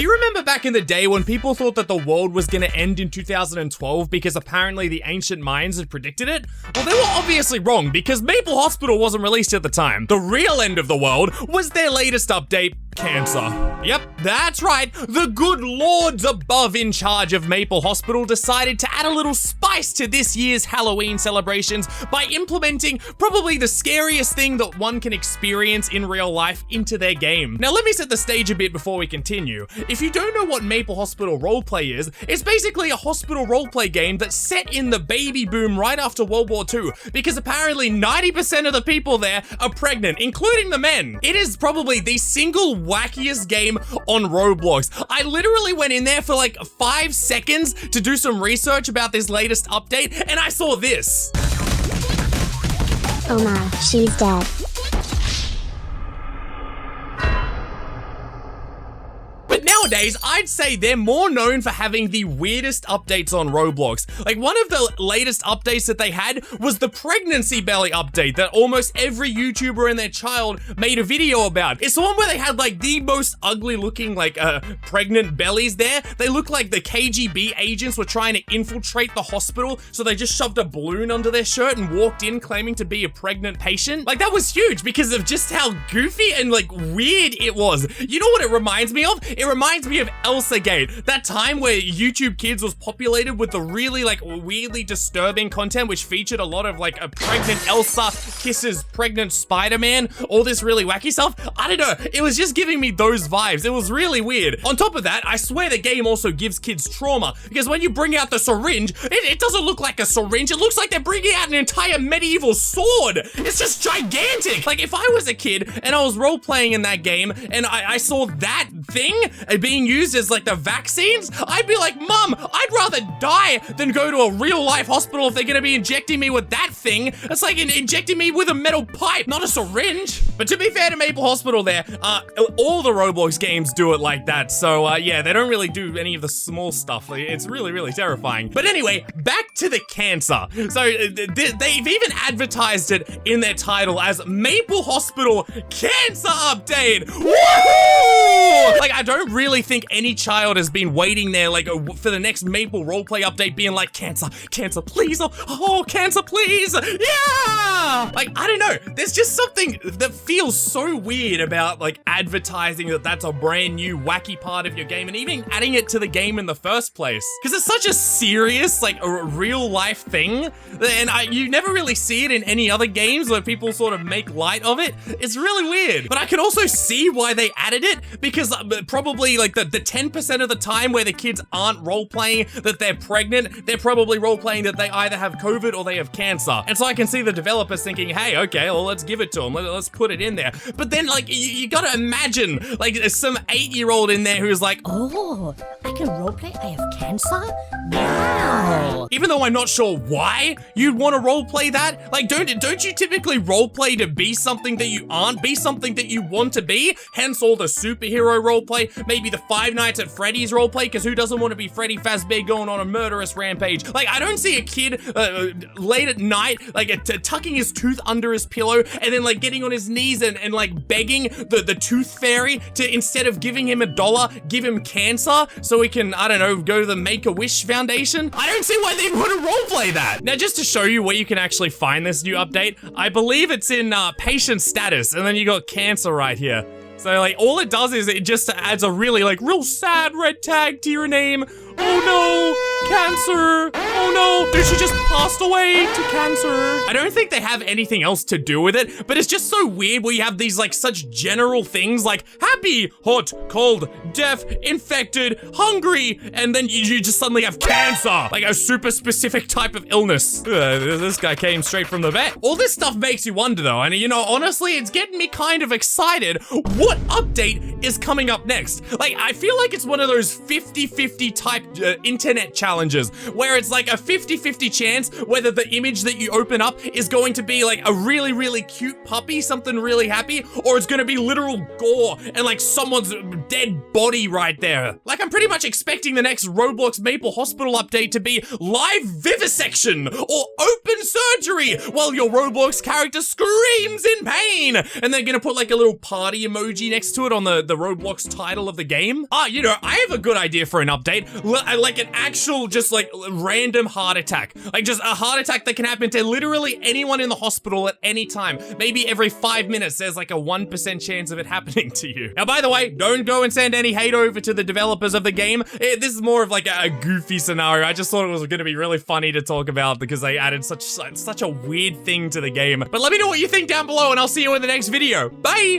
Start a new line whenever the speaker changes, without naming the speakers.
Do you remember back in the day when people thought that the world was gonna end in 2012 because apparently the ancient Mayans had predicted it? Well, they were obviously wrong because Maple Hospital wasn't released at the time. The real end of the world was their latest update, cancer. Yep, that's right. The good lords above in charge of Maple Hospital decided to add a little spice to this year's Halloween celebrations by implementing probably the scariest thing that one can experience in real life into their game. Now, let me set the stage a bit before we continue. If you don't know what Maple Hospital Roleplay is, it's basically a hospital roleplay game that's set in the baby boom right after World War II, because apparently 90% of the people there are pregnant, including the men. It is probably the single wackiest game on Roblox. I literally went in there for like 5 seconds to do some research about this latest update, and I saw this.
Oh my, she's dead.
But nowadays, I'd say they're more known for having the weirdest updates on Roblox. Like, one of the latest updates that they had was the pregnancy belly update that almost every YouTuber and their child made a video about. It's the one where they had like the most ugly looking like pregnant bellies there. They look like the KGB agents were trying to infiltrate the hospital, so they just shoved a balloon under their shirt and walked in claiming to be a pregnant patient. Like, that was huge because of just how goofy and like weird it was. You know what it reminds me of? It reminds me of ElsaGate, that time where YouTube Kids was populated with the really like weirdly disturbing content which featured a lot of like a pregnant Elsa kisses pregnant Spider-Man, all this really wacky stuff. I don't know, it was just giving me those vibes. It was really weird. On top of that, I swear the game also gives kids trauma because when you bring out the syringe, it doesn't look like a syringe. It looks like they're bringing out an entire medieval sword. It's just gigantic. Like, if I was a kid and I was role-playing in that game and I saw that thing being used as like the vaccines, I'd be like, Mom, I'd rather die than go to a real life hospital if they're gonna be injecting me with that thing. It's like injecting me with a metal pipe, not a syringe. But to be fair to Maple Hospital there, all the Roblox games do it like that. So yeah, they don't really do any of the small stuff. It's really, really terrifying. But anyway, back to the cancer. So they've even advertised it in their title as Maple Hospital Cancer Update. Woohoo! Like, I don't really think any child has been waiting there like for the next Maple roleplay update being like, cancer, please, oh, cancer, please, yeah! Like, I don't know, there's just something that feels so weird about like advertising that that's a brand new wacky part of your game and even adding it to the game in the first place. Because it's such a serious, like a real life thing, and you never really see it in any other games where people sort of make light of it. It's really weird. But I can also see why they added it, because probably like the 10% of the time where the kids aren't role-playing that they're pregnant, they're probably role-playing that they either have COVID or they have cancer. And so I can see the developers thinking, hey, okay, well, let's give it to them. Let's put it in there. But then like, you gotta imagine like some 8-year-old in there who's like,
oh, I can roleplay, I have cancer? Wow.
Even though I'm not sure why you'd want to roleplay that. Like, don't you typically roleplay to be something that you aren't, be something that you want to be? Hence all the superhero roleplay, maybe the Five Nights at Freddy's roleplay, because who doesn't want to be Freddy Fazbear going on a murderous rampage? Like, I don't see a kid late at night, like tucking his tooth under his pillow and then like getting on his knees and like begging the tooth fairy to, instead of giving him $1, give him cancer so he can, I don't know, go to the Make-A-Wish Foundation. I don't see why they'd want to roleplay that. Now, just to show you where you can actually find this new update, I believe it's in patient status, and then you got cancer right here. So like, all it does is it just adds a really like real sad red tag to your name. Oh no, cancer. Oh no, dude, she just passed away to cancer. I don't think they have anything else to do with it, but it's just so weird where you have these like such general things like happy, hot, cold, deaf, infected, hungry, and then you just suddenly have cancer, like a super specific type of illness. This guy came straight from the vet. All this stuff makes you wonder though, and you know, honestly, it's getting me kind of excited. What update is coming up next? Like, I feel like it's one of those 50-50 type internet challenges challenges, where it's like a 50-50 chance whether the image that you open up is going to be like a really, really cute puppy, something really happy, or it's gonna be literal gore and like someone's dead body right there. Like, I'm pretty much expecting the next Roblox Maple Hospital update to be live vivisection or open surgery while your Roblox character screams in pain, and they're gonna put like a little party emoji next to it on the Roblox title of the game. You know, I have a good idea for an update, like an actual just like random heart attack, like just a heart attack that can happen to literally anyone in the hospital at any time. Maybe every 5 minutes there's like a 1% chance of it happening to you. Now, by the way, don't go and send any hate over to the developers of the game. This is more of like a goofy scenario. I just thought it was gonna be really funny to talk about because they added such a weird thing to the game. But let me know what you think down below, and I'll see you in the next video. Bye!